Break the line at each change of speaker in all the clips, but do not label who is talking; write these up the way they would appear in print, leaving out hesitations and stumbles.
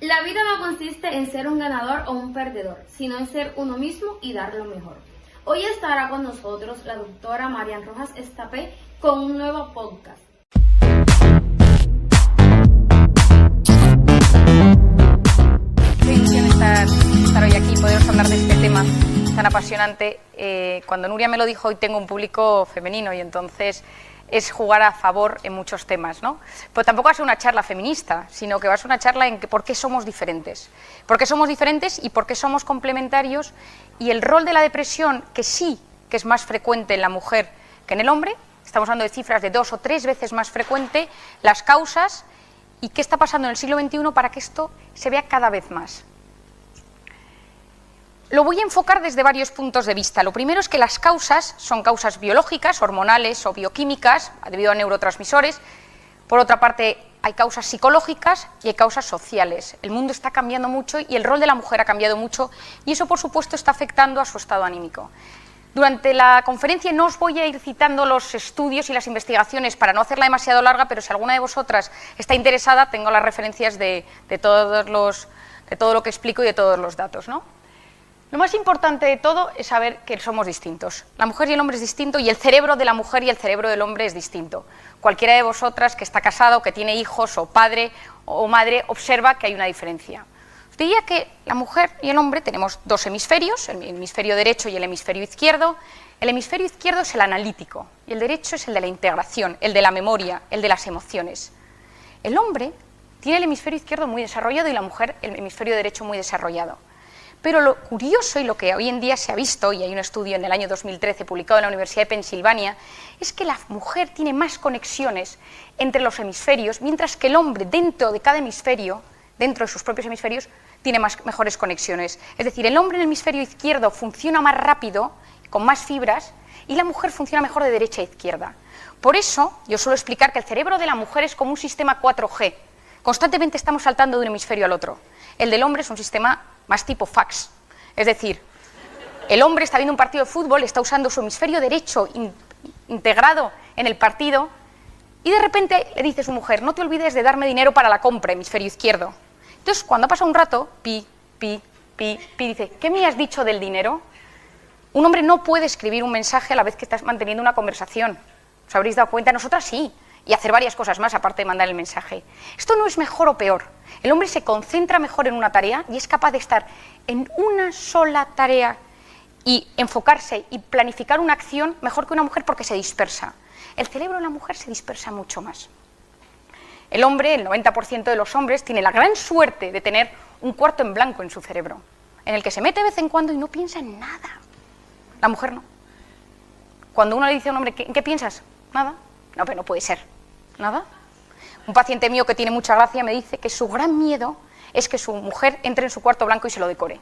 La vida no consiste en ser un ganador o un perdedor, sino en ser uno mismo y dar lo mejor. Hoy estará con nosotros la doctora Marian Rojas Estapé con un nuevo podcast.
Qué ilusión estar hoy aquí y poderos hablar de este tema tan apasionante. Cuando Nuria me lo dijo, hoy tengo un público femenino y entonces es jugar a favor en muchos temas, ¿no? Pero tampoco va a ser una charla feminista, sino que va a ser una charla en por qué somos diferentes. Por qué somos diferentes y por qué somos complementarios, y el rol de la depresión, que sí que es más frecuente en la mujer que en el hombre, estamos hablando de cifras de 2 o 3 veces más frecuente, las causas y qué está pasando en el siglo XXI para que esto se vea cada vez más. Lo voy a enfocar desde varios puntos de vista. Lo primero es que las causas son causas biológicas, hormonales o bioquímicas, debido a neurotransmisores. Por otra parte, hay causas psicológicas y hay causas sociales. El mundo está cambiando mucho y el rol de la mujer ha cambiado mucho y eso, por supuesto, está afectando a su estado anímico. Durante la conferencia no os voy a ir citando los estudios y las investigaciones para no hacerla demasiado larga, pero si alguna de vosotras está interesada, tengo las referencias de todo lo que explico y de todos los datos, ¿no? Lo más importante de todo es saber que somos distintos. La mujer y el hombre es distinto y el cerebro de la mujer y el cerebro del hombre es distinto. Cualquiera de vosotras que está casado, o que tiene hijos, o padre o madre, observa que hay una diferencia. Os diría que la mujer y el hombre tenemos dos hemisferios, el hemisferio derecho y el hemisferio izquierdo. El hemisferio izquierdo es el analítico y el derecho es el de la integración, el de la memoria, el de las emociones. El hombre tiene el hemisferio izquierdo muy desarrollado y la mujer el hemisferio derecho muy desarrollado. Pero lo curioso y lo que hoy en día se ha visto, y hay un estudio en el año 2013 publicado en la Universidad de Pensilvania, es que la mujer tiene más conexiones entre los hemisferios, mientras que el hombre dentro de cada hemisferio, dentro de sus propios hemisferios, tiene mejores conexiones. Es decir, el hombre en el hemisferio izquierdo funciona más rápido, con más fibras, y la mujer funciona mejor de derecha a izquierda. Por eso, yo suelo explicar que el cerebro de la mujer es como un sistema 4G. Constantemente estamos saltando de un hemisferio al otro. El del hombre es un sistema más tipo fax. Es decir, el hombre está viendo un partido de fútbol, está usando su hemisferio derecho integrado en el partido y de repente le dice a su mujer: no te olvides de darme dinero para la compra, hemisferio izquierdo. Entonces, cuando ha pasado un rato, dice: ¿qué me has dicho del dinero? Un hombre no puede escribir un mensaje a la vez que estás manteniendo una conversación. ¿Os habréis dado cuenta? Nosotras sí. Y hacer varias cosas más aparte de mandar el mensaje. Esto no es mejor o peor. El hombre se concentra mejor en una tarea y es capaz de estar en una sola tarea y enfocarse y planificar una acción mejor que una mujer porque se dispersa. El cerebro de la mujer se dispersa mucho más. El hombre, el 90% de los hombres, tiene la gran suerte de tener un cuarto en blanco en su cerebro, en el que se mete de vez en cuando y no piensa en nada. La mujer no. Cuando uno le dice a un hombre: ¿en qué piensas? Nada. No, pero no puede ser. ¿Nada? Un paciente mío que tiene mucha gracia me dice que su gran miedo es que su mujer entre en su cuarto blanco y se lo decore.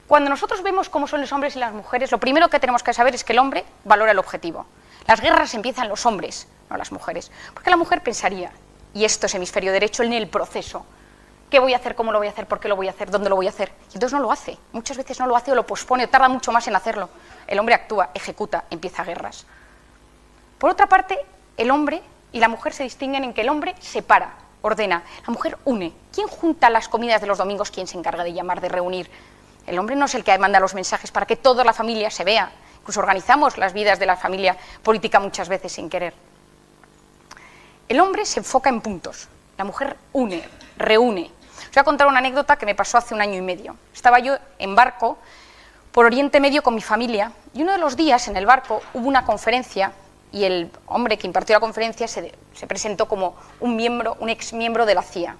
Cuando nosotros vemos cómo son los hombres y las mujeres, lo primero que tenemos que saber es que el hombre valora el objetivo. Las guerras empiezan los hombres, no las mujeres. Porque la mujer pensaría, y esto es hemisferio derecho, en el proceso. ¿Qué voy a hacer? ¿Cómo lo voy a hacer? ¿Por qué lo voy a hacer? ¿Dónde lo voy a hacer? Y entonces no lo hace. Muchas veces no lo hace o lo pospone o tarda mucho más en hacerlo. El hombre actúa, ejecuta, empieza guerras. Por otra parte, el hombre y la mujer se distinguen en que el hombre separa, ordena, la mujer une. ¿Quién junta las comidas de los domingos? ¿Quién se encarga de llamar, de reunir? El hombre no es el que manda los mensajes para que toda la familia se vea. Incluso organizamos las vidas de la familia política muchas veces sin querer. El hombre se enfoca en puntos, la mujer une, reúne. Os voy a contar una anécdota que me pasó hace 1 año y medio. Estaba yo en barco por Oriente Medio con mi familia y uno de los días en el barco hubo una conferencia y el hombre que impartió la conferencia se presentó como un ex miembro de la CIA.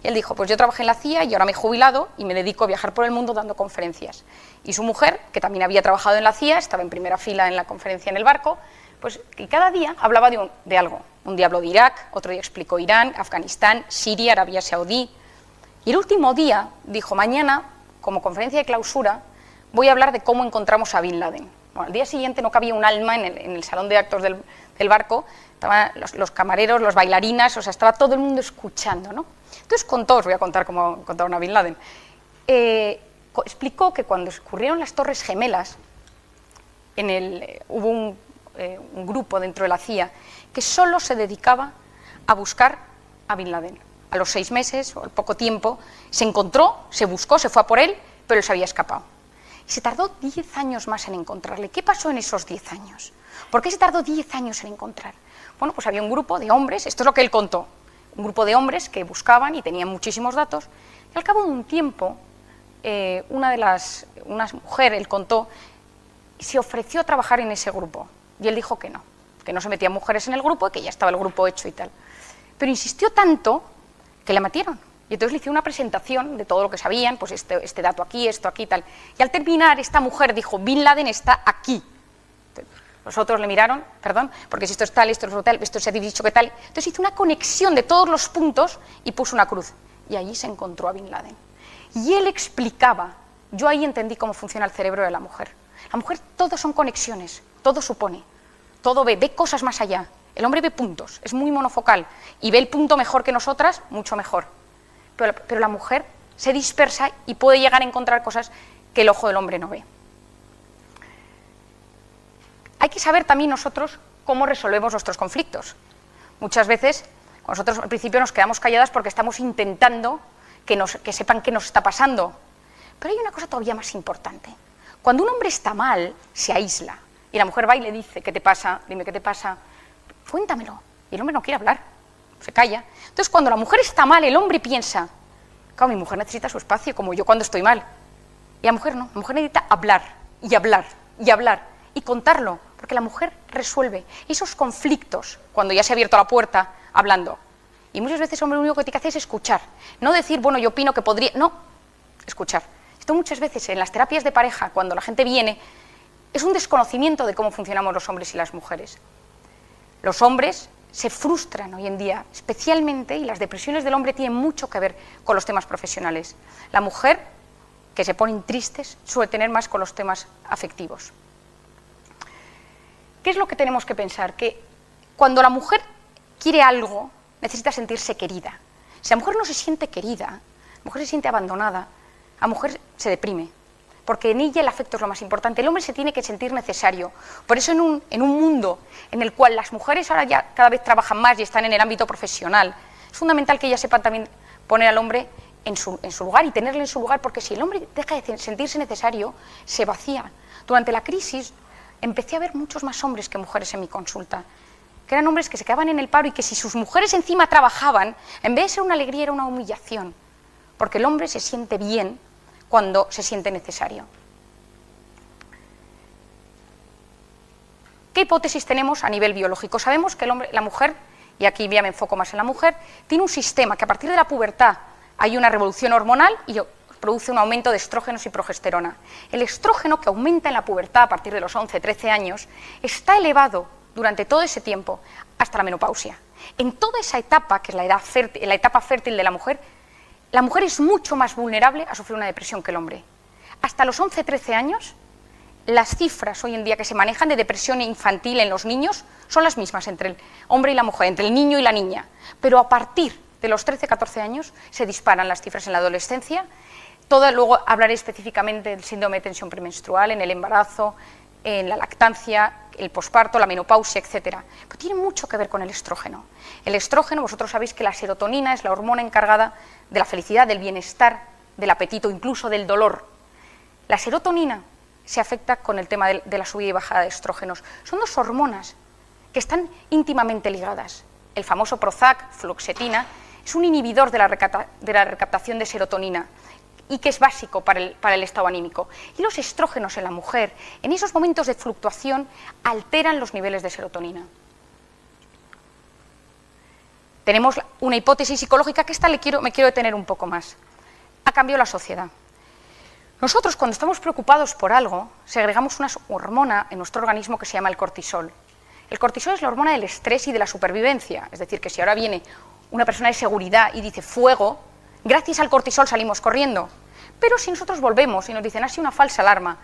Y él dijo: pues yo trabajé en la CIA y ahora me he jubilado y me dedico a viajar por el mundo dando conferencias. Y su mujer, que también había trabajado en la CIA, estaba en primera fila en la conferencia en el barco, pues que cada día hablaba de algo. Un día habló de Irak, otro día explicó Irán, Afganistán, Siria, Arabia Saudí. Y el último día dijo: mañana, como conferencia de clausura, voy a hablar de cómo encontramos a Bin Laden. Bueno, al día siguiente no cabía un alma en el salón de actos del barco, estaban los camareros, los bailarinas, o sea, estaba todo el mundo escuchando, ¿no? Entonces os voy a contar cómo contaron a Bin Laden. Explicó que cuando ocurrieron las Torres Gemelas, hubo un grupo dentro de la CIA que solo se dedicaba a buscar a Bin Laden. A los 6 meses o al poco tiempo se encontró, se buscó, se fue a por él, pero él se había escapado. Y se tardó 10 años más en encontrarle. ¿Qué pasó en esos 10 años? ¿Por qué se tardó 10 años en encontrar? Bueno, pues había un grupo de hombres, esto es lo que él contó, un grupo de hombres que buscaban y tenían muchísimos datos, y al cabo de un tiempo, una mujer, él contó, se ofreció a trabajar en ese grupo, y él dijo que no se metían mujeres en el grupo, que ya estaba el grupo hecho y tal. Pero insistió tanto que le metieron. Y entonces le hizo una presentación de todo lo que sabían, pues este dato aquí, esto aquí, tal. Y al terminar, esta mujer dijo, Bin Laden está aquí. Los otros le miraron, perdón, porque si esto es tal, esto es tal, esto se ha dicho que tal. Entonces hizo una conexión de todos los puntos y puso una cruz. Y allí se encontró a Bin Laden. Y él explicaba, yo ahí entendí cómo funciona el cerebro de la mujer. La mujer, todo son conexiones, todo supone, todo ve cosas más allá. El hombre ve puntos, es muy monofocal y ve el punto mejor que nosotras, mucho mejor. Pero la mujer se dispersa y puede llegar a encontrar cosas que el ojo del hombre no ve. Hay que saber también nosotros cómo resolvemos nuestros conflictos. Muchas veces nosotros al principio nos quedamos calladas porque estamos intentando que sepan qué nos está pasando. Pero hay una cosa todavía más importante. Cuando un hombre está mal, se aísla. Y la mujer va y le dice, ¿qué te pasa? Dime qué te pasa. Cuéntamelo. Y el hombre no quiere hablar, se calla. Entonces, cuando la mujer está mal, el hombre piensa, claro, mi mujer necesita su espacio, como yo cuando estoy mal. Y la mujer no, la mujer necesita hablar, y hablar, y hablar, y contarlo, porque la mujer resuelve esos conflictos cuando ya se ha abierto la puerta, hablando. Y muchas veces el hombre lo único que tiene que hacer es escuchar. No decir, bueno, yo opino que podría... No, escuchar. Esto muchas veces en las terapias de pareja, cuando la gente viene, es un desconocimiento de cómo funcionamos los hombres y las mujeres. Los hombres se frustran hoy en día, especialmente, y las depresiones del hombre tienen mucho que ver con los temas profesionales. La mujer, que se ponen tristes, suele tener más con los temas afectivos. ¿Qué es lo que tenemos que pensar? Que cuando la mujer quiere algo, necesita sentirse querida. Si la mujer no se siente querida, la mujer se siente abandonada, la mujer se deprime, porque en ella el afecto es lo más importante. El hombre se tiene que sentir necesario. Por eso en un mundo en el cual las mujeres ahora ya cada vez trabajan más y están en el ámbito profesional, es fundamental que ellas sepan también poner al hombre en su lugar y tenerle en su lugar, porque si el hombre deja de sentirse necesario, se vacía. Durante la crisis empecé a ver muchos más hombres que mujeres en mi consulta, que eran hombres que se quedaban en el paro y que si sus mujeres encima trabajaban, en vez de ser una alegría era una humillación, porque el hombre se siente bien cuando se siente necesario. ¿Qué hipótesis tenemos a nivel biológico? Sabemos que el hombre, la mujer, y aquí ya me enfoco más en la mujer, tiene un sistema que a partir de la pubertad hay una revolución hormonal y produce un aumento de estrógenos y progesterona. El estrógeno, que aumenta en la pubertad a partir de los 11, 13 años, está elevado durante todo ese tiempo hasta la menopausia. En toda esa etapa, que es la etapa fértil de la mujer es mucho más vulnerable a sufrir una depresión que el hombre. Hasta los 11, 13 años, las cifras hoy en día que se manejan de depresión infantil en los niños son las mismas entre el hombre y la mujer, entre el niño y la niña. Pero a partir de los 13, 14 años se disparan las cifras en la adolescencia. Luego hablaré específicamente del síndrome de tensión premenstrual, en el embarazo, en la lactancia, el posparto, la menopausia, etc. Pero tiene mucho que ver con el estrógeno. El estrógeno, vosotros sabéis que la serotonina es la hormona encargada de la felicidad, del bienestar, del apetito, incluso del dolor. La serotonina se afecta con el tema de la subida y bajada de estrógenos. Son dos hormonas que están íntimamente ligadas. El famoso Prozac, fluoxetina, es un inhibidor de la recaptación de serotonina y que es básico para el estado anímico. Y los estrógenos en la mujer, en esos momentos de fluctuación, alteran los niveles de serotonina. Tenemos una hipótesis psicológica que esta me quiero detener un poco más. Ha cambiado la sociedad. Nosotros, cuando estamos preocupados por algo, segregamos una hormona en nuestro organismo que se llama el cortisol. El cortisol es la hormona del estrés y de la supervivencia. Es decir, que si ahora viene una persona de seguridad y dice fuego, gracias al cortisol salimos corriendo. Pero si nosotros volvemos y nos dicen ha sido una falsa alarma,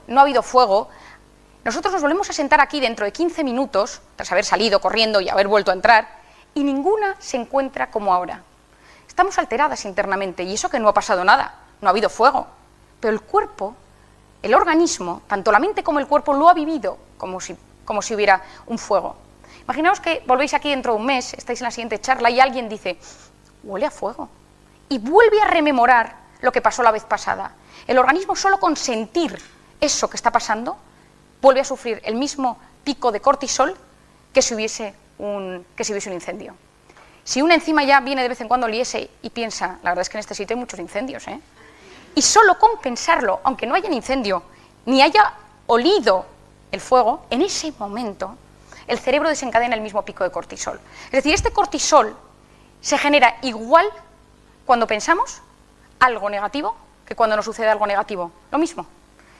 no ha habido fuego, nosotros nos volvemos a sentar aquí dentro de 15 minutos, tras haber salido corriendo y haber vuelto a entrar, y ninguna se encuentra como ahora. Estamos alteradas internamente, y eso que no ha pasado nada, no ha habido fuego. Pero el cuerpo, el organismo, tanto la mente como el cuerpo lo ha vivido como si hubiera un fuego. Imaginaos que volvéis aquí dentro de un mes, estáis en la siguiente charla y alguien dice, huele a fuego, y vuelve a rememorar lo que pasó la vez pasada. El organismo, solo con sentir eso que está pasando, vuelve a sufrir el mismo pico de cortisol que si hubiese un incendio. Si una enzima ya viene de vez en cuando oliese y piensa, la verdad es que en este sitio hay muchos incendios, y solo con pensarlo, aunque no haya un incendio, ni haya olido el fuego, en ese momento el cerebro desencadena el mismo pico de cortisol. Es decir, este cortisol se genera igual cuando pensamos algo negativo que cuando nos sucede algo negativo. Lo mismo.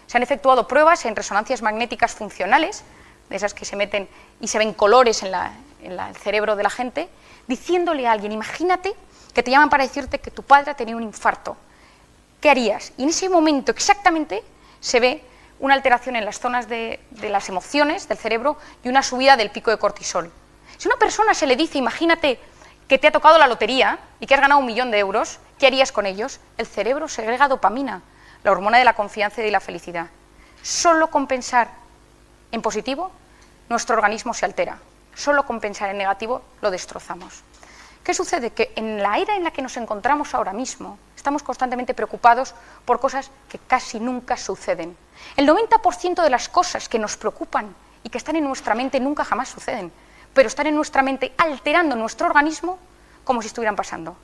Se han efectuado pruebas en resonancias magnéticas funcionales, de esas que se meten y se ven colores en el cerebro de la gente, diciéndole a alguien, imagínate que te llaman para decirte que tu padre tenía un infarto. ¿Qué harías? Y en ese momento exactamente se ve una alteración en las zonas de las emociones del cerebro y una subida del pico de cortisol. Si a una persona se le dice, imagínate que te ha tocado la lotería y que has ganado 1 millón de euros, ¿qué harías con ellos? El cerebro segrega dopamina, la hormona de la confianza y de la felicidad. Solo con pensar en positivo, nuestro organismo se altera. Solo con pensar en negativo, lo destrozamos. ¿Qué sucede? Que en la era en la que nos encontramos ahora mismo, estamos constantemente preocupados por cosas que casi nunca suceden. El 90% de las cosas que nos preocupan y que están en nuestra mente nunca jamás suceden, pero están en nuestra mente alterando nuestro organismo como si estuvieran pasando.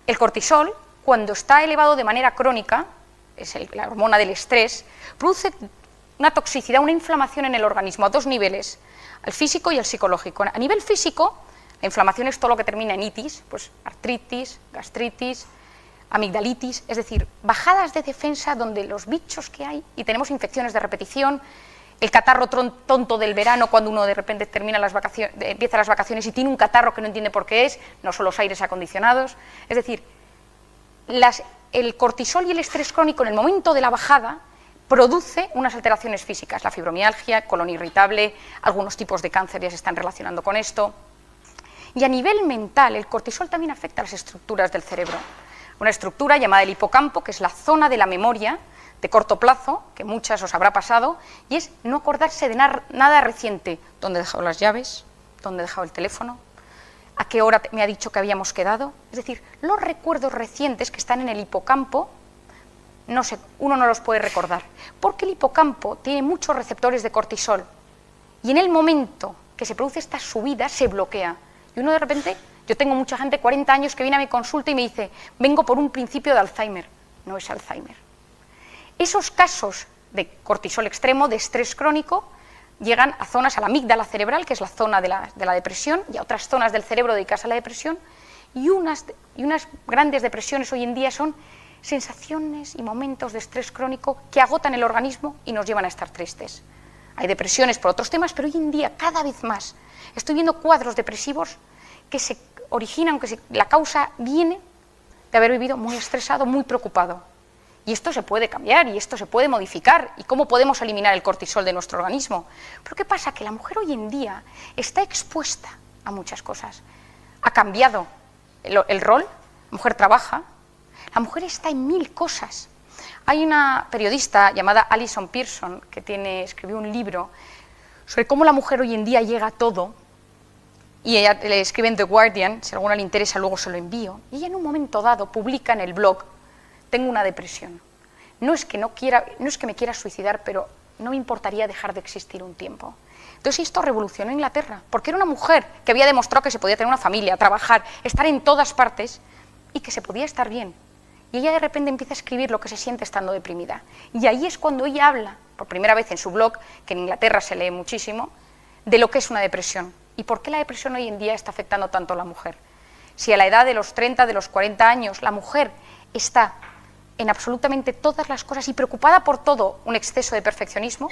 El cortisol, cuando está elevado de manera crónica, es la hormona del estrés, produce una toxicidad, una inflamación en el organismo a 2 niveles, al físico y al psicológico. A nivel físico, la inflamación es todo lo que termina en itis, pues artritis, gastritis, amigdalitis, es decir, bajadas de defensa donde los bichos que hay, y tenemos infecciones de repetición, el catarro tonto del verano cuando uno de repente empieza las vacaciones y tiene un catarro que no entiende por qué es, no son los aires acondicionados, es decir, el cortisol y el estrés crónico en el momento de la bajada produce unas alteraciones físicas, la fibromialgia, colon irritable, algunos tipos de cáncer ya se están relacionando con esto. Y a nivel mental, el cortisol también afecta a las estructuras del cerebro. Una estructura llamada el hipocampo, que es la zona de la memoria de corto plazo, que muchas os habrá pasado, y es no acordarse de nada reciente. ¿Dónde he dejado las llaves? ¿Dónde he dejado el teléfono? ¿A qué hora me ha dicho que habíamos quedado? Es decir, los recuerdos recientes que están en el hipocampo, uno no los puede recordar, porque el hipocampo tiene muchos receptores de cortisol, y en el momento que se produce esta subida se bloquea. Y uno de repente, yo tengo mucha gente, 40 años, que viene a mi consulta y me dice, vengo por un principio de Alzheimer. No es Alzheimer. Esos casos de cortisol extremo, de estrés crónico, llegan a zonas, a la amígdala cerebral, que es la zona de la depresión, y a otras zonas del cerebro dedicadas a la depresión, y unas grandes depresiones hoy en día son sensaciones y momentos de estrés crónico que agotan el organismo y nos llevan a estar tristes. Hay depresiones por otros temas, pero hoy en día, cada vez más, estoy viendo cuadros depresivos que se originan, la causa viene de haber vivido muy estresado, muy preocupado. Y esto se puede cambiar, y esto se puede modificar. ¿Y cómo podemos eliminar el cortisol de nuestro organismo? Pero ¿qué pasa? Que la mujer hoy en día está expuesta a muchas cosas. Ha cambiado el rol, la mujer trabaja, la mujer está en 1000 cosas. Hay una periodista llamada Alison Pearson que escribió un libro sobre cómo la mujer hoy en día llega a todo, y ella le escribe en The Guardian, si a alguna le interesa luego se lo envío, y ella en un momento dado publica en el blog, tengo una depresión, no es que me quiera suicidar, pero no me importaría dejar de existir un tiempo. Entonces esto revolucionó Inglaterra, porque era una mujer que había demostrado que se podía tener una familia, trabajar, estar en todas partes, y que se podía estar bien. Y ella de repente empieza a escribir lo que se siente estando deprimida. Y ahí es cuando ella habla, por primera vez en su blog, que en Inglaterra se lee muchísimo, de lo que es una depresión. ¿Y por qué la depresión hoy en día está afectando tanto a la mujer? Si a la edad de los 30, de los 40 años, la mujer está en absolutamente todas las cosas y preocupada por todo, un exceso de perfeccionismo,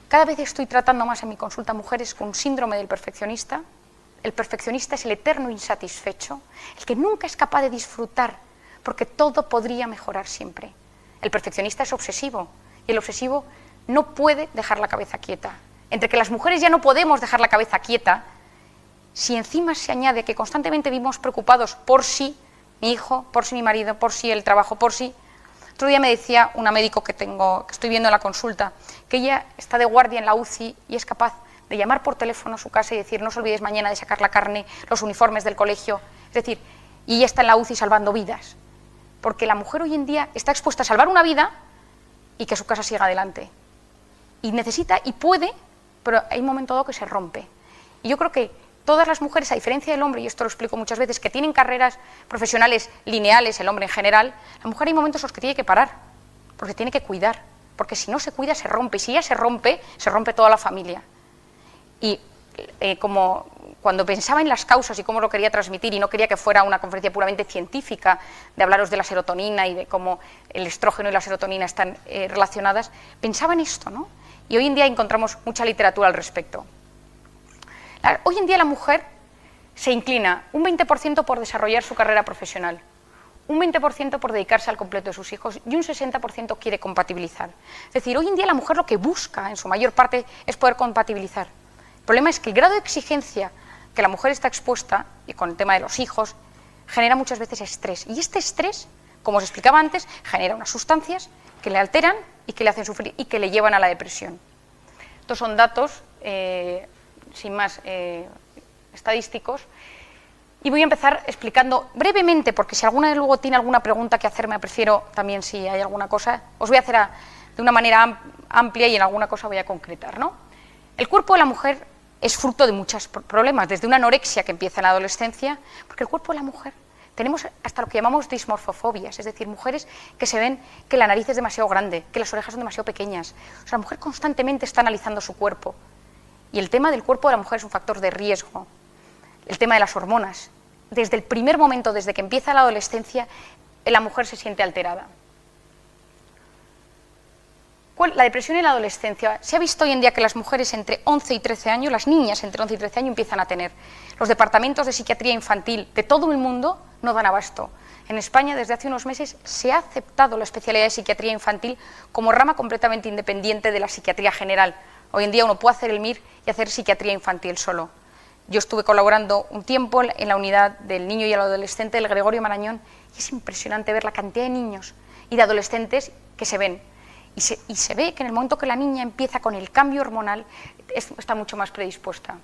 cada vez estoy tratando más en mi consulta mujeres con síndrome del perfeccionista. El perfeccionista es el eterno insatisfecho, el que nunca es capaz de disfrutar, porque todo podría mejorar siempre. El perfeccionista es obsesivo, y el obsesivo no puede dejar la cabeza quieta. Entre que las mujeres ya no podemos dejar la cabeza quieta, si encima se añade que constantemente vivimos preocupados por si mi hijo, por si mi marido, por si el trabajo, por si... Otro día me decía una médico que estoy viendo en la consulta, que ella está de guardia en la UCI y es capaz de llamar por teléfono a su casa y decir, no os olvidéis mañana de sacar la carne, los uniformes del colegio, es decir, y ella está en la UCI salvando vidas, porque la mujer hoy en día está expuesta a salvar una vida y que su casa siga adelante, y necesita y puede, pero hay un momento dado que se rompe, y yo creo que todas las mujeres, a diferencia del hombre, y esto lo explico muchas veces, que tienen carreras profesionales lineales, el hombre en general, la mujer hay momentos en los que tiene que parar, porque tiene que cuidar, porque si no se cuida se rompe, y si ella se rompe toda la familia. Y como cuando pensaba en las causas y cómo lo quería transmitir, y no quería que fuera una conferencia puramente científica, de hablaros de la serotonina y de cómo el estrógeno y la serotonina están relacionadas, pensaba en esto, ¿no? Y hoy en día encontramos mucha literatura al respecto. Hoy en día la mujer se inclina un 20% por desarrollar su carrera profesional, un 20% por dedicarse al completo de sus hijos y un 60% quiere compatibilizar. Es decir, hoy en día la mujer lo que busca en su mayor parte es poder compatibilizar. El problema es que el grado de exigencia que la mujer está expuesta, y con el tema de los hijos, genera muchas veces estrés. Y este estrés, como os explicaba antes, genera unas sustancias que le alteran y que le hacen sufrir y que le llevan a la depresión. Estos son datos sin más estadísticos, y voy a empezar explicando brevemente, porque si alguna luego tiene alguna pregunta que hacerme, prefiero también, si hay alguna cosa, os voy a hacer de una manera amplia y en alguna cosa voy a concretar, ¿no? El cuerpo de la mujer es fruto de muchos problemas, desde una anorexia que empieza en la adolescencia, porque el cuerpo de la mujer, tenemos hasta lo que llamamos dismorfofobias, es decir, mujeres que se ven que la nariz es demasiado grande, que las orejas son demasiado pequeñas. O sea, la mujer constantemente está analizando su cuerpo. Y el tema del cuerpo de la mujer es un factor de riesgo. El tema de las hormonas. Desde el primer momento, desde que empieza la adolescencia, la mujer se siente alterada. La depresión en la adolescencia. Se ha visto hoy en día que las mujeres entre 11 y 13 años, las niñas entre 11 y 13 años empiezan a tener. Los departamentos de psiquiatría infantil de todo el mundo no dan abasto. En España, desde hace unos meses, se ha aceptado la especialidad de psiquiatría infantil como rama completamente independiente de la psiquiatría general. Hoy en día uno puede hacer el MIR y hacer psiquiatría infantil solo. Yo estuve colaborando un tiempo en la unidad del niño y el adolescente del Gregorio Marañón y es impresionante ver la cantidad de niños y de adolescentes que se ven. Y se ve que en el momento que la niña empieza con el cambio hormonal está mucho más predispuesta.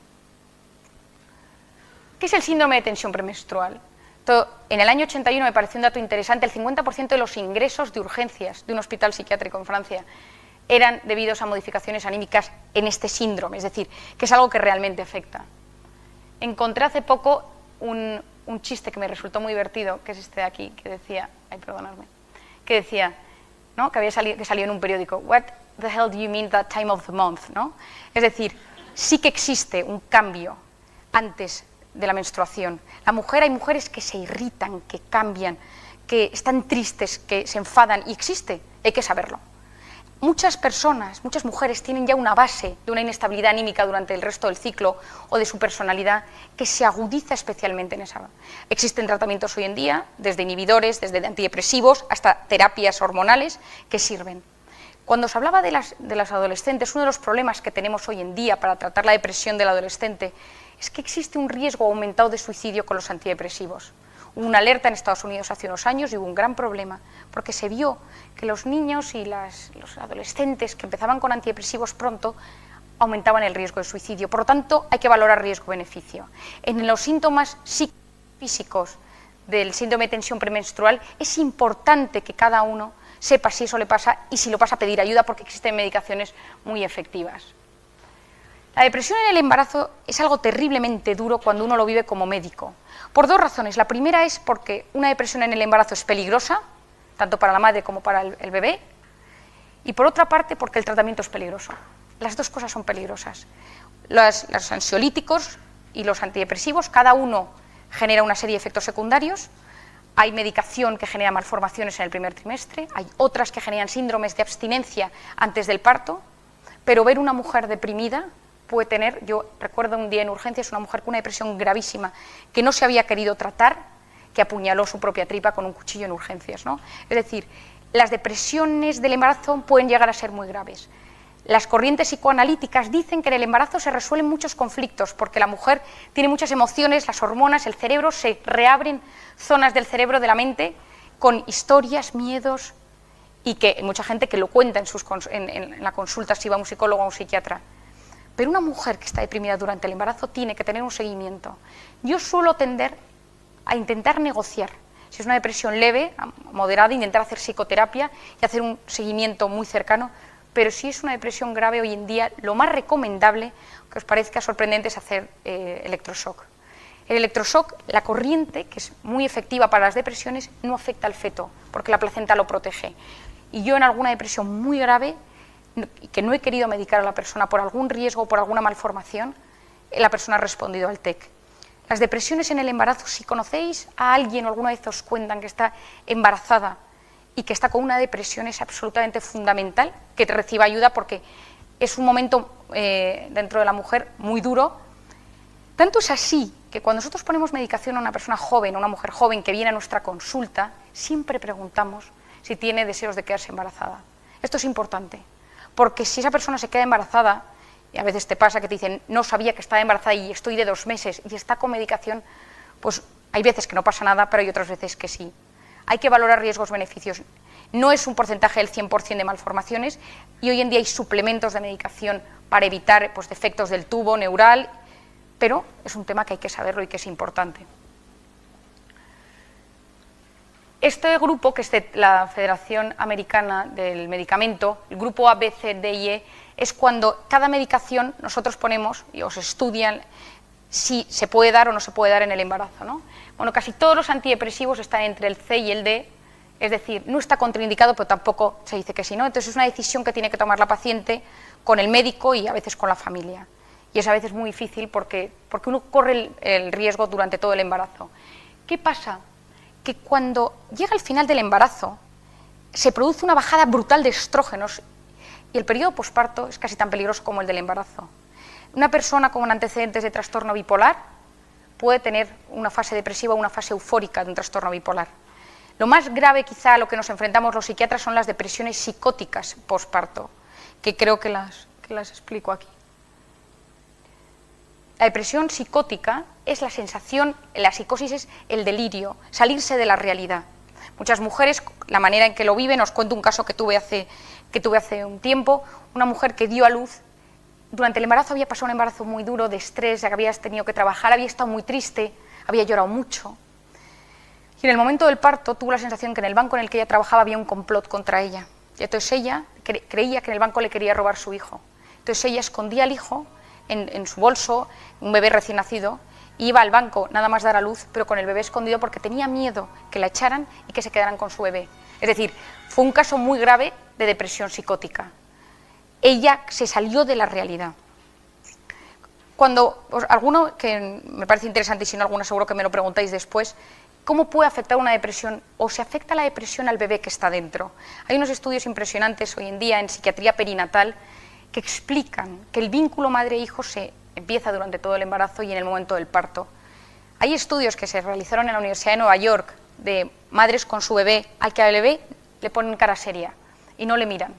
¿Qué es el síndrome de tensión premenstrual? En el año 81 me pareció un dato interesante, el 50% de los ingresos de urgencias de un hospital psiquiátrico en Francia eran debidos a modificaciones anímicas en este síndrome, es decir, que es algo que realmente afecta. Encontré hace poco un chiste que me resultó muy divertido, que es este de aquí, que decía, que decía, ¿no? Que salió en un periódico, "What the hell do you mean that time of the month?", ¿no? Es decir, sí que existe un cambio antes de la menstruación. Hay mujeres que se irritan, que cambian, que están tristes, que se enfadan, y existe, hay que saberlo. Muchas personas, muchas mujeres tienen ya una base de una inestabilidad anímica durante el resto del ciclo o de su personalidad que se agudiza especialmente en esa. Existen tratamientos hoy en día, desde inhibidores, desde antidepresivos, hasta terapias hormonales que sirven. Cuando os hablaba de las adolescentes, uno de los problemas que tenemos hoy en día para tratar la depresión del adolescente es que existe un riesgo aumentado de suicidio con los antidepresivos. Hubo una alerta en Estados Unidos hace unos años y hubo un gran problema, porque se vio que los niños y los adolescentes que empezaban con antidepresivos pronto aumentaban el riesgo de suicidio. Por lo tanto, hay que valorar riesgo-beneficio. En los síntomas físicos del síndrome de tensión premenstrual es importante que cada uno sepa si eso le pasa y si lo pasa a pedir ayuda, porque existen medicaciones muy efectivas. La depresión en el embarazo es algo terriblemente duro cuando uno lo vive como médico, por dos razones. La primera es porque una depresión en el embarazo es peligrosa, tanto para la madre como para el bebé, y por otra parte porque el tratamiento es peligroso. Las dos cosas son peligrosas. Los ansiolíticos y los antidepresivos, cada uno genera una serie de efectos secundarios. Hay medicación que genera malformaciones en el primer trimestre, hay otras que generan síndromes de abstinencia antes del parto, pero ver una mujer deprimida puede tener, yo recuerdo un día en urgencias, una mujer con una depresión gravísima que no se había querido tratar, que apuñaló su propia tripa con un cuchillo en urgencias, ¿no? Es decir, las depresiones del embarazo pueden llegar a ser muy graves. Las corrientes psicoanalíticas dicen que en el embarazo se resuelven muchos conflictos, porque la mujer tiene muchas emociones, las hormonas, el cerebro, se reabren zonas del cerebro, de la mente, con historias, miedos, y que hay mucha gente que lo cuenta en la consulta si va a un psicólogo o a un psiquiatra. pero una mujer que está deprimida durante el embarazo tiene que tener un seguimiento. Yo suelo tender a intentar negociar. Si es una depresión leve, moderada, intentar hacer psicoterapia y hacer un seguimiento muy cercano, pero si es una depresión grave, hoy en día lo más recomendable, que os parezca sorprendente, es hacer electroshock. El electroshock, la corriente, que es muy efectiva para las depresiones, no afecta al feto, porque la placenta lo protege. Y yo en alguna depresión muy grave, que no he querido medicar a la persona por algún riesgo o por alguna malformación, la persona ha respondido al TEC. Las depresiones en el embarazo, si conocéis a alguien o alguna vez os cuentan que está embarazada y que está con una depresión, es absolutamente fundamental que te reciba ayuda, porque es un momento dentro de la mujer muy duro. Tanto es así que cuando nosotros ponemos medicación a una persona joven, a una mujer joven que viene a nuestra consulta, siempre preguntamos si tiene deseos de quedarse embarazada. Esto es importante, porque si esa persona se queda embarazada, y a veces te pasa que te dicen, no sabía que estaba embarazada y estoy de 2 meses y está con medicación, pues hay veces que no pasa nada, pero hay otras veces que sí. Hay que valorar riesgos-beneficios. No es un porcentaje del 100% de malformaciones, y hoy en día hay suplementos de medicación para evitar pues, defectos del tubo neural, pero es un tema que hay que saberlo y que es importante. Este grupo, que es de la Federación Americana del Medicamento, el grupo A, B, C, D y E, es cuando cada medicación nosotros ponemos y os estudian si se puede dar o no se puede dar en el embarazo, ¿no? Bueno, casi todos los antidepresivos están entre el C y el D, es decir, no está contraindicado, pero tampoco se dice que sí, ¿no? Entonces es una decisión que tiene que tomar la paciente con el médico y a veces con la familia. Y es a veces muy difícil porque uno corre el riesgo durante todo el embarazo. ¿Qué pasa? Que cuando llega el final del embarazo se produce una bajada brutal de estrógenos y el periodo posparto es casi tan peligroso como el del embarazo. Una persona con antecedentes de trastorno bipolar puede tener una fase depresiva o una fase eufórica de un trastorno bipolar. Lo más grave quizá a lo que nos enfrentamos los psiquiatras son las depresiones psicóticas posparto, que creo que las explico aquí. La depresión psicótica es la sensación, la psicosis es el delirio, salirse de la realidad. Muchas mujeres, la manera en que lo viven, os cuento un caso que tuve hace un tiempo, una mujer que dio a luz, durante el embarazo había pasado un embarazo muy duro, de estrés, había tenido que trabajar, había estado muy triste, había llorado mucho. Y en el momento del parto tuvo la sensación que en el banco en el que ella trabajaba había un complot contra ella. Y entonces ella creía que en el banco le quería robar su hijo. Entonces ella escondía al hijo en su bolso, un bebé recién nacido, y iba al banco nada más dar a luz, pero con el bebé escondido porque tenía miedo que la echaran y que se quedaran con su bebé. Es decir, fue un caso muy grave de depresión psicótica. Ella se salió de la realidad. Cuando alguno, que me parece interesante y si no alguno seguro que me lo preguntáis después, ¿cómo puede afectar una depresión o se afecta la depresión al bebé que está dentro? Hay unos estudios impresionantes hoy en día en psiquiatría perinatal que explican que el vínculo madre-hijo se empieza durante todo el embarazo y en el momento del parto. Hay estudios que se realizaron en la Universidad de Nueva York de madres con su bebé, al que al bebé le ponen cara seria y no le miran.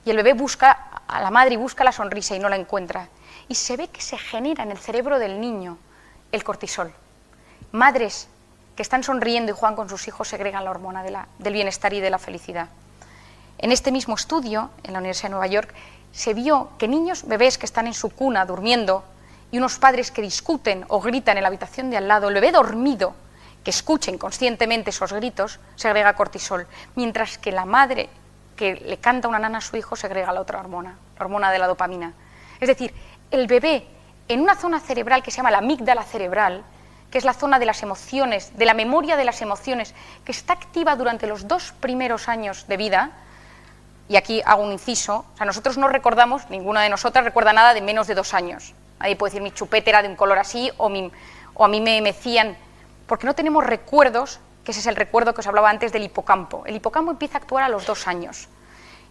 Y el bebé busca a la madre y busca la sonrisa y no la encuentra. Y se ve que se genera en el cerebro del niño el cortisol. Madres que están sonriendo y juegan con sus hijos segregan la hormona del bienestar y de la felicidad. En este mismo estudio, en la Universidad de Nueva York, se vio que niños, bebés que están en su cuna durmiendo y unos padres que discuten o gritan en la habitación de al lado, el bebé dormido, que escuchen conscientemente esos gritos, segrega cortisol, mientras que la madre que le canta una nana a su hijo segrega la otra hormona, la hormona de la dopamina. Es decir, el bebé en una zona cerebral que se llama la amígdala cerebral, que es la zona de las emociones, de la memoria de las emociones, que está activa durante los 2 primeros años de vida. Y aquí hago un inciso, o sea, nosotros no recordamos, ninguna de nosotras recuerda nada de menos de 2 años. Nadie puede decir mi chupete era de un color así o a mí me mecían, porque no tenemos recuerdos, que ese es el recuerdo que os hablaba antes del hipocampo. El hipocampo empieza a actuar a los 2 años.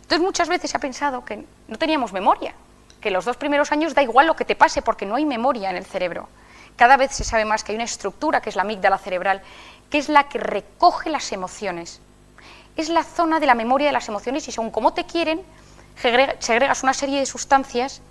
Entonces muchas veces se ha pensado que no teníamos memoria, que los 2 primeros años da igual lo que te pase porque no hay memoria en el cerebro. Cada vez se sabe más que hay una estructura que es la amígdala cerebral, que es la que recoge las emociones. Es la zona de la memoria de las emociones y según cómo te quieren, segregas una serie de sustancias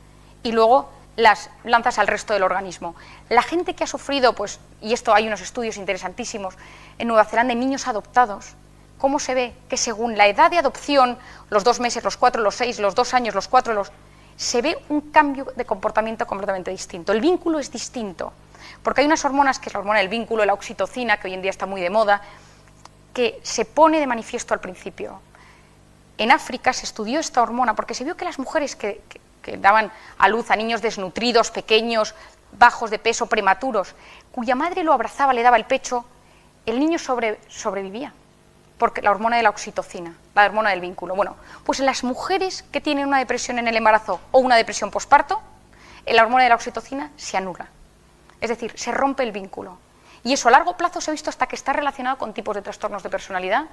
y luego las lanzas al resto del organismo. La gente que ha sufrido, pues, y esto hay unos estudios interesantísimos, en Nueva Zelanda en niños adoptados, ¿cómo se ve? Que según la edad de adopción, los 2 meses, los 4, los 6, los 2 años, los 4, se ve un cambio de comportamiento completamente distinto. El vínculo es distinto, porque hay unas hormonas, que es la hormona del vínculo, la oxitocina, que hoy en día está muy de moda, que se pone de manifiesto al principio. En África se estudió esta hormona porque se vio que las mujeres que daban a luz a niños desnutridos, pequeños, bajos de peso, prematuros, cuya madre lo abrazaba, le daba el pecho, el niño sobrevivía, porque la hormona de la oxitocina, la hormona del vínculo. Bueno, pues en las mujeres que tienen una depresión en el embarazo o una depresión posparto, la hormona de la oxitocina se anula, es decir, se rompe el vínculo. Y eso a largo plazo se ha visto hasta que está relacionado con tipos de trastornos de personalidad,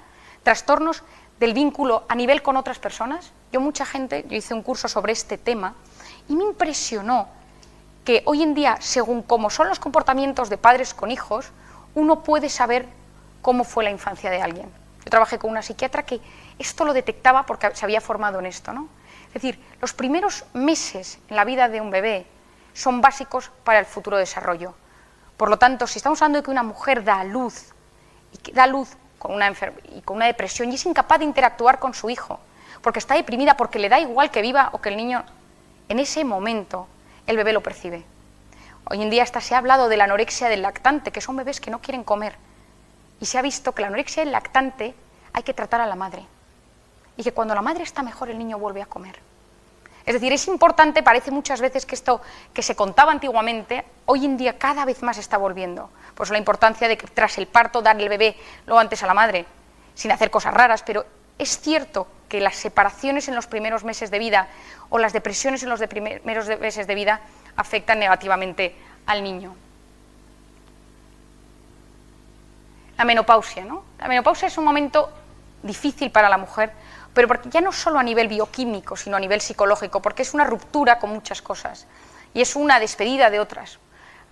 trastornos del vínculo a nivel con otras personas. Yo hice un curso sobre este tema y me impresionó que hoy en día, según cómo son los comportamientos de padres con hijos, uno puede saber cómo fue la infancia de alguien. Yo trabajé con una psiquiatra que esto lo detectaba porque se había formado en esto, ¿no? Es decir, los primeros meses en la vida de un bebé son básicos para el futuro desarrollo. Por lo tanto, si estamos hablando de que una mujer da a luz y que da a luz con una depresión y es incapaz de interactuar con su hijo, porque está deprimida, porque le da igual que viva o que el niño, en ese momento el bebé lo percibe. Hoy en día hasta se ha hablado de la anorexia del lactante, que son bebés que no quieren comer, y se ha visto que la anorexia del lactante hay que tratar a la madre, y que cuando la madre está mejor el niño vuelve a comer. Es decir, es importante, parece muchas veces que esto que se contaba antiguamente, hoy en día cada vez más está volviendo. Pues la importancia de que tras el parto dar el bebé lo antes a la madre, sin hacer cosas raras, pero es cierto que las separaciones en los primeros meses de vida o las depresiones en los primeros meses de vida afectan negativamente al niño. La menopausia, ¿no? La menopausia es un momento difícil para la mujer, pero porque ya no solo a nivel bioquímico, sino a nivel psicológico, porque es una ruptura con muchas cosas y es una despedida de otras.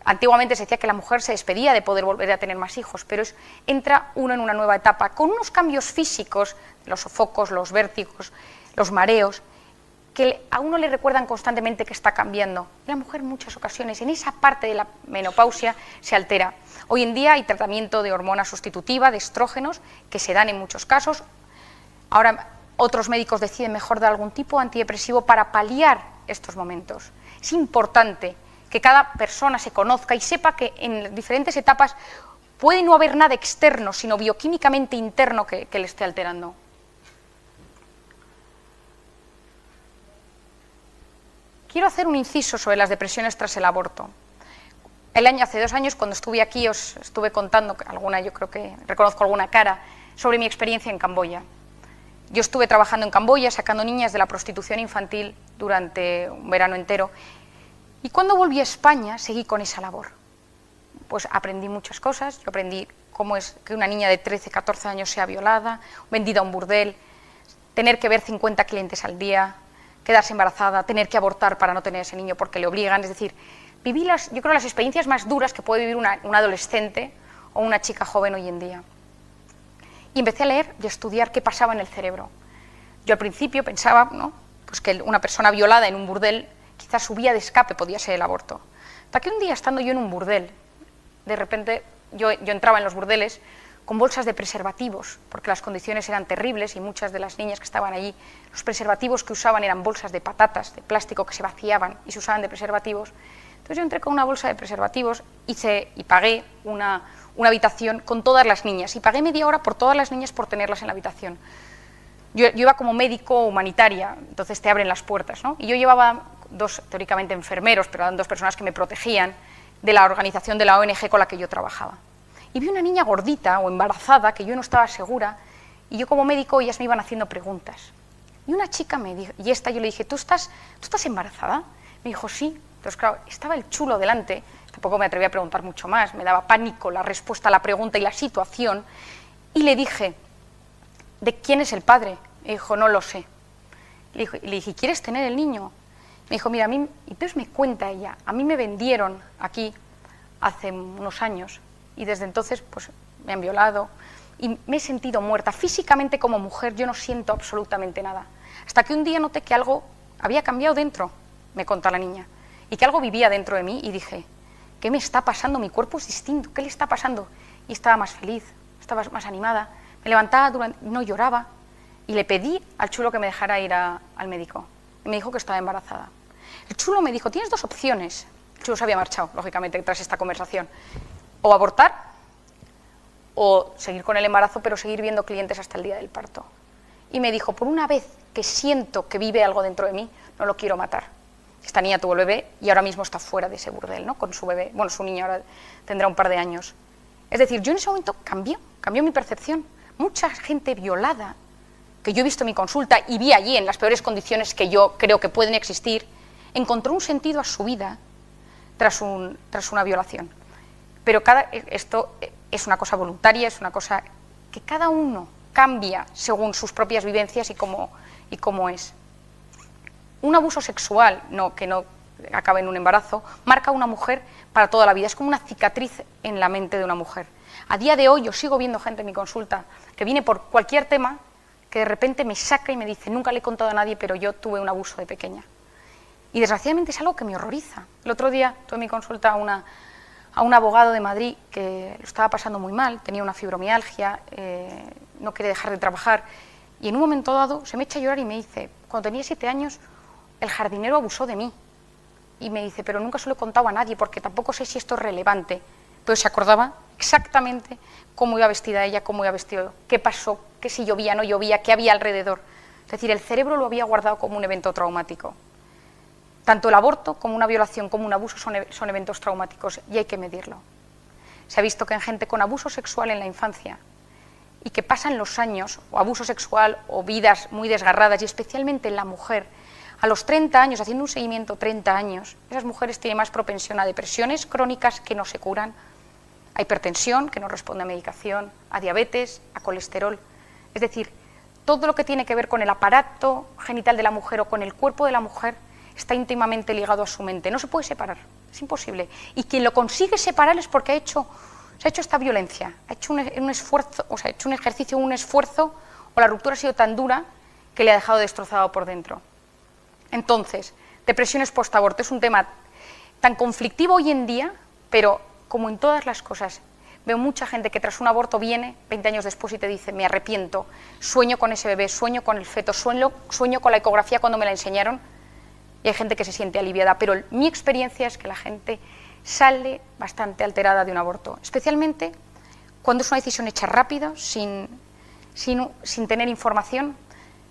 Antiguamente se decía que la mujer se despedía de poder volver a tener más hijos, pero entra uno en una nueva etapa, con unos cambios físicos, los sofocos, los vértigos, los mareos, que a uno le recuerdan constantemente que está cambiando. La mujer en muchas ocasiones, en esa parte de la menopausia, se altera. Hoy en día hay tratamiento de hormona sustitutiva, de estrógenos, que se dan en muchos casos. Ahora otros médicos deciden mejor dar algún tipo de antidepresivo para paliar estos momentos. Es importante que cada persona se conozca y sepa que en diferentes etapas puede no haber nada externo, sino bioquímicamente interno que le esté alterando. Quiero hacer un inciso sobre las depresiones tras el aborto. Hace 2 años, cuando estuve aquí, os estuve contando alguna, yo creo que reconozco alguna cara, sobre mi experiencia en Camboya. Yo estuve trabajando en Camboya, sacando niñas de la prostitución infantil durante un verano entero, y cuando volví a España seguí con esa labor. Pues aprendí muchas cosas. Yo aprendí cómo es que una niña de 13, 14 años sea violada, vendida a un burdel, tener que ver 50 clientes al día, quedarse embarazada, tener que abortar para no tener ese niño porque le obligan. Es decir, viví yo creo las experiencias más duras que puede vivir un adolescente o una chica joven hoy en día. Y empecé a leer y a estudiar qué pasaba en el cerebro. Yo al principio pensaba, ¿no?, pues que una persona violada en un burdel, quizás su vía de escape podía ser el aborto. Hasta que un día, estando yo en un burdel, de repente yo entraba en los burdeles con bolsas de preservativos, porque las condiciones eran terribles y muchas de las niñas que estaban allí, los preservativos que usaban eran bolsas de patatas, de plástico que se vaciaban y se usaban de preservativos. Entonces yo entré con una bolsa de preservativos y pagué una habitación con todas las niñas, y pagué media hora por todas las niñas por tenerlas en la habitación. Yo iba como médico humanitaria, entonces te abren las puertas, ¿no? Y yo llevaba 2, teóricamente enfermeros, pero eran 2 personas que me protegían de la organización de la ONG con la que yo trabajaba. Y vi una niña gordita o embarazada que yo no estaba segura, y yo como médico ellas me iban haciendo preguntas. Y una chica me dijo, y yo le dije, ¿tú estás embarazada? Me dijo, sí. Entonces, claro, estaba el chulo delante, tampoco me atreví a preguntar mucho más, me daba pánico la respuesta a la pregunta y la situación, y le dije, ¿de quién es el padre? Me dijo, no lo sé. Le dije, ¿quieres tener el niño? Me dijo, mira, y entonces me cuenta ella, a mí me vendieron aquí hace unos años, y desde entonces pues me han violado, y me he sentido muerta. Físicamente como mujer yo no siento absolutamente nada. Hasta que un día noté que algo había cambiado dentro, me contó la niña, y que algo vivía dentro de mí, y dije, ¿qué me está pasando? Mi cuerpo es distinto, ¿qué le está pasando? Y estaba más feliz, estaba más animada, me levantaba, no lloraba, y le pedí al chulo que me dejara ir al médico, y me dijo que estaba embarazada. El chulo me dijo, tienes dos opciones. El chulo se había marchado, lógicamente, tras esta conversación. O abortar, o seguir con el embarazo, pero seguir viendo clientes hasta el día del parto. Y me dijo, por una vez que siento que vive algo dentro de mí, no lo quiero matar. Esta niña tuvo el bebé y ahora mismo está fuera de ese burdel, ¿no? Con su bebé, bueno, su niña ahora tendrá un par de años. Es decir, yo en ese momento cambió mi percepción. Mucha gente violada, que yo he visto en mi consulta y vi allí en las peores condiciones que yo creo que pueden existir, encontró un sentido a su vida tras una violación. Pero esto es una cosa voluntaria, es una cosa que cada uno cambia según sus propias vivencias y cómo es. Un abuso sexual, que no acaba en un embarazo, marca a una mujer para toda la vida. Es como una cicatriz en la mente de una mujer. A día de hoy yo sigo viendo gente en mi consulta que viene por cualquier tema que de repente me saca y me dice, nunca le he contado a nadie, pero yo tuve un abuso de pequeña. Y desgraciadamente es algo que me horroriza. El otro día tuve en mi consulta a un abogado de Madrid que lo estaba pasando muy mal, tenía una fibromialgia, no quería dejar de trabajar, y en un momento dado se me echa a llorar y me dice, cuando tenía 7 años, el jardinero abusó de mí. Y me dice, pero nunca se lo he contado a nadie porque tampoco sé si esto es relevante. Pero se acordaba exactamente cómo iba vestida ella, cómo iba vestido, qué pasó, qué si llovía, no llovía, qué había alrededor. Es decir, el cerebro lo había guardado como un evento traumático. Tanto el aborto como una violación, como un abuso son eventos traumáticos y hay que medirlo. Se ha visto que en gente con abuso sexual en la infancia y que pasan los años, o abuso sexual o vidas muy desgarradas, y especialmente en la mujer, a los 30 años, haciendo un seguimiento 30 años, esas mujeres tienen más propensión a depresiones crónicas que no se curan, a hipertensión, que no responde a medicación, a diabetes, a colesterol. Es decir, todo lo que tiene que ver con el aparato genital de la mujer o con el cuerpo de la mujer está íntimamente ligado a su mente. No se puede separar, es imposible. Y quien lo consigue separar es porque se ha hecho esta violencia, ha hecho un esfuerzo, o sea, ha hecho un ejercicio, un esfuerzo, o la ruptura ha sido tan dura que le ha dejado destrozado por dentro. Entonces, depresiones postaborto es un tema tan conflictivo hoy en día, pero como en todas las cosas, veo mucha gente que tras un aborto viene 20 años después y te dice, me arrepiento, sueño con ese bebé, sueño con el feto, sueño con la ecografía cuando me la enseñaron, y hay gente que se siente aliviada, pero mi experiencia es que la gente sale bastante alterada de un aborto, especialmente cuando es una decisión hecha rápido, sin tener información.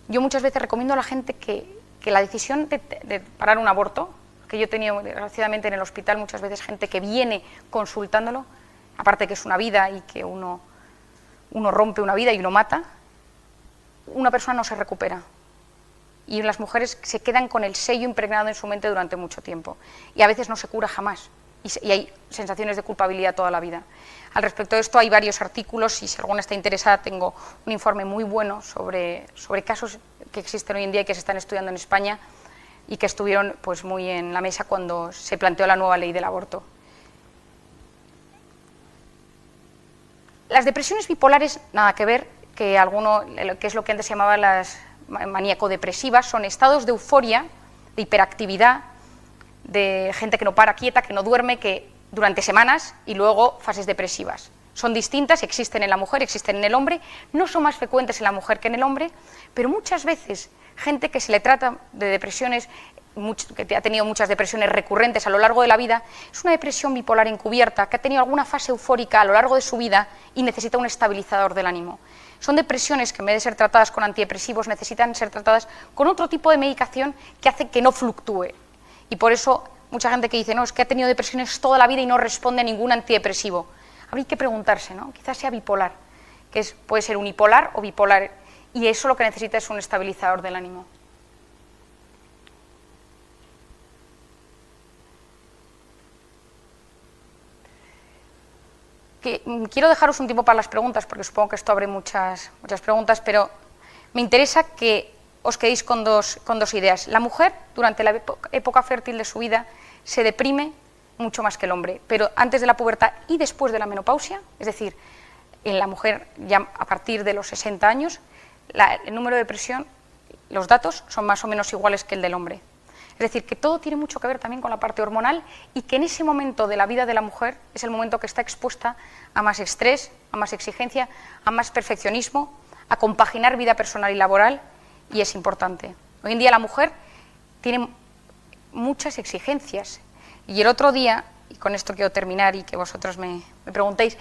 Yo muchas veces recomiendo a la gente que la decisión de parar un aborto, que yo he tenido desgraciadamente en el hospital muchas veces gente que viene consultándolo, aparte que es una vida y que uno rompe una vida y uno mata, una persona no se recupera. Y las mujeres se quedan con el sello impregnado en su mente durante mucho tiempo. Y a veces no se cura jamás. Y hay sensaciones de culpabilidad toda la vida. Al respecto de esto hay varios artículos y si alguna está interesada tengo un informe muy bueno sobre casos que existen hoy en día y que se están estudiando en España y que estuvieron pues muy en la mesa cuando se planteó la nueva ley del aborto. Las depresiones bipolares, nada que ver, que es lo que antes se llamaba las maníaco-depresivas, son estados de euforia, de hiperactividad, de gente que no para quieta, que no duerme, que durante semanas, y luego fases depresivas. Son distintas, existen en la mujer, existen en el hombre, no son más frecuentes en la mujer que en el hombre, pero muchas veces gente que se le trata de depresiones, que ha tenido muchas depresiones recurrentes a lo largo de la vida, es una depresión bipolar encubierta, que ha tenido alguna fase eufórica a lo largo de su vida y necesita un estabilizador del ánimo. Son depresiones que en vez de ser tratadas con antidepresivos necesitan ser tratadas con otro tipo de medicación que hace que no fluctúe. Y por eso mucha gente que dice, no, es que ha tenido depresiones toda la vida y no responde a ningún antidepresivo. Habría que preguntarse, ¿no? Quizás sea bipolar, puede ser unipolar o bipolar, y eso lo que necesita es un estabilizador del ánimo. Quiero dejaros un tiempo para las preguntas, porque supongo que esto abre muchas preguntas, pero me interesa que os quedéis con dos ideas. La mujer, durante la época fértil de su vida, se deprime mucho más que el hombre, pero antes de la pubertad y después de la menopausia, es decir, en la mujer ya a partir de los 60 años, el número de depresión, los datos son más o menos iguales que el del hombre. Es decir, que todo tiene mucho que ver también con la parte hormonal y que en ese momento de la vida de la mujer es el momento que está expuesta a más estrés, a más exigencia, a más perfeccionismo, a compaginar vida personal y laboral, y es importante. Hoy en día la mujer tiene muchas exigencias. Y el otro día, y con esto quiero terminar y que vosotros me preguntéis,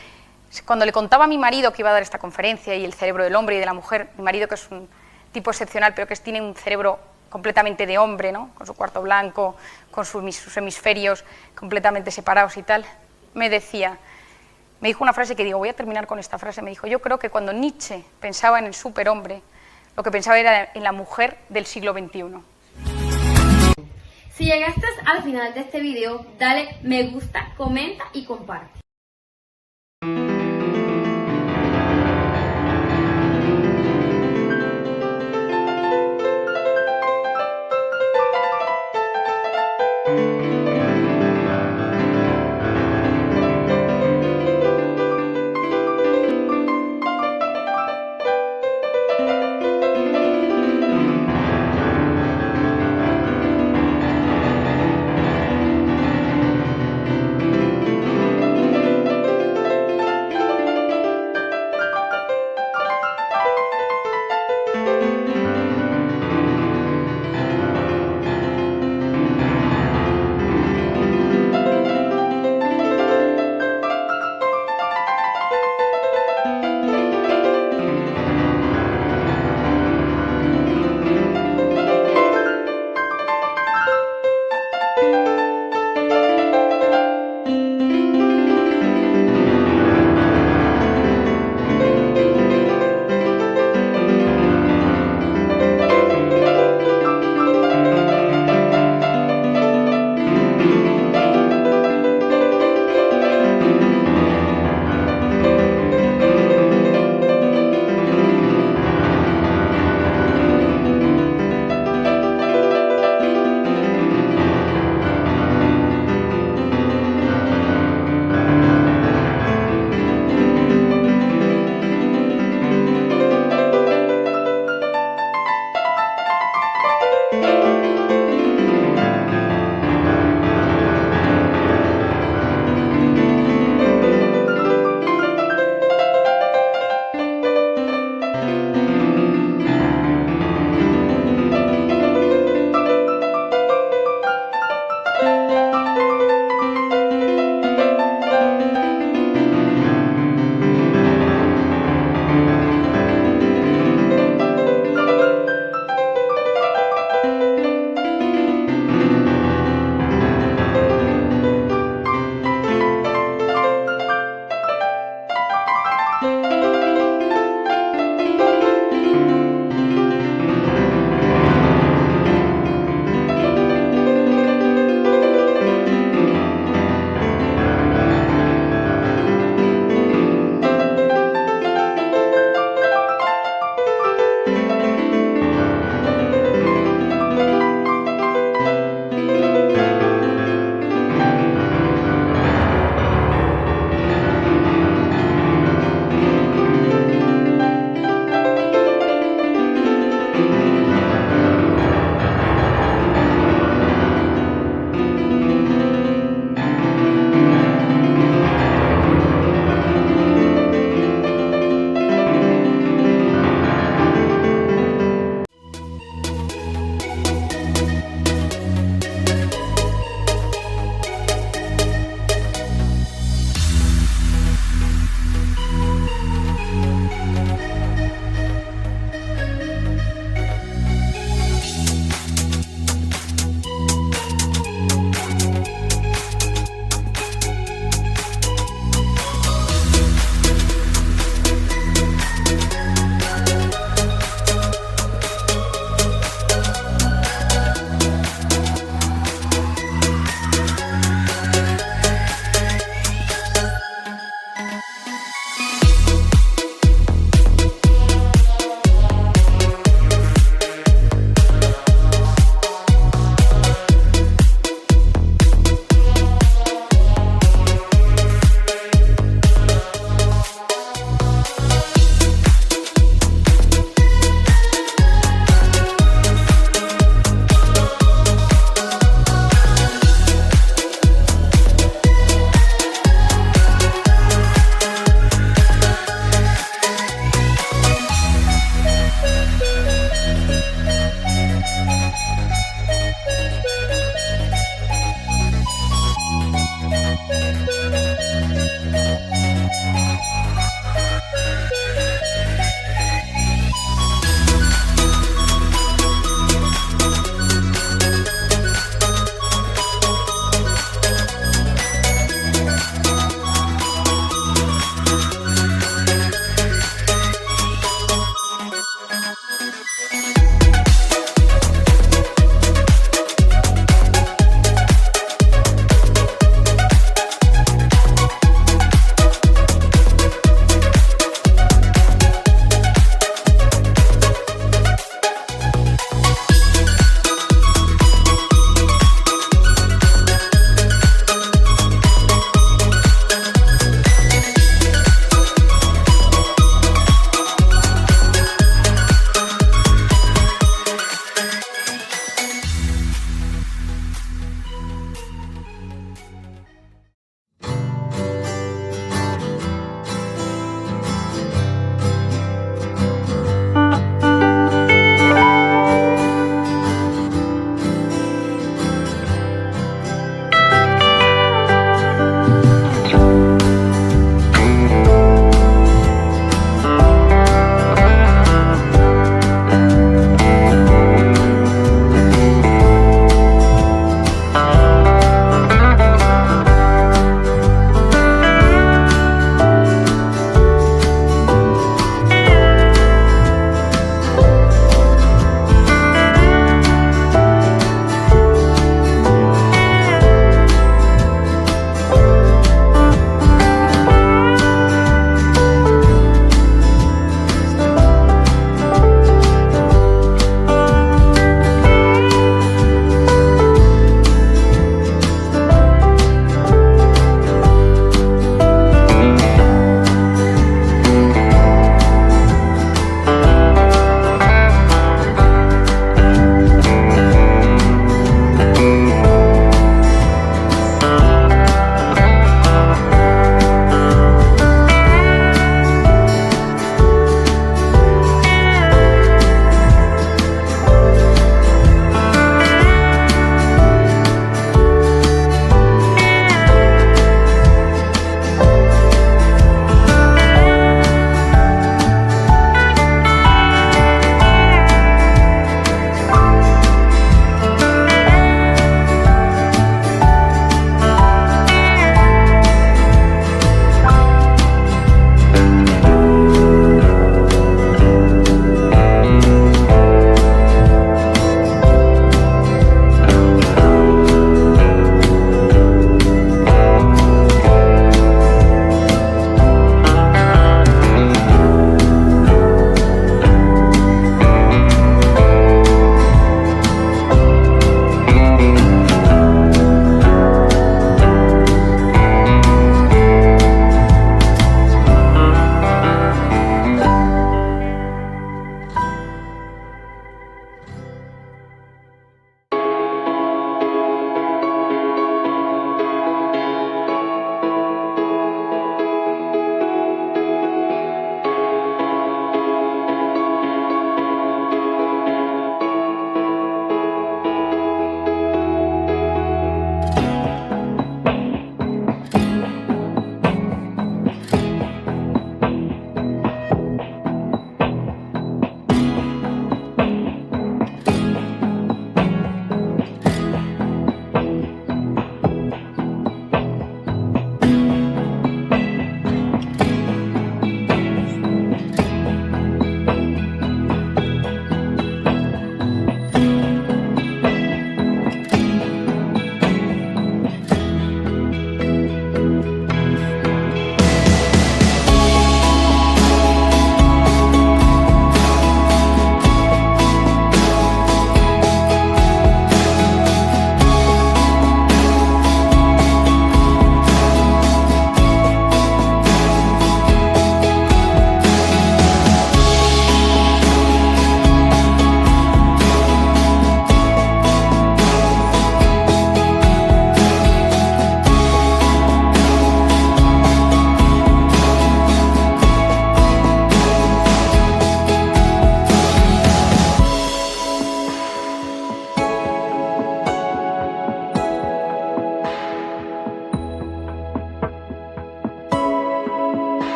cuando le contaba a mi marido que iba a dar esta conferencia y el cerebro del hombre y de la mujer, mi marido que es un tipo excepcional, pero que tiene un cerebro completamente de hombre, ¿no? Con su cuarto blanco, con sus hemisferios completamente separados y tal, me dijo una frase que digo, voy a terminar con esta frase, me dijo, yo creo que cuando Nietzsche pensaba en el superhombre, lo que pensaba era en la mujer del siglo XXI.
Si llegaste al final de este video, dale me gusta, comenta y comparte.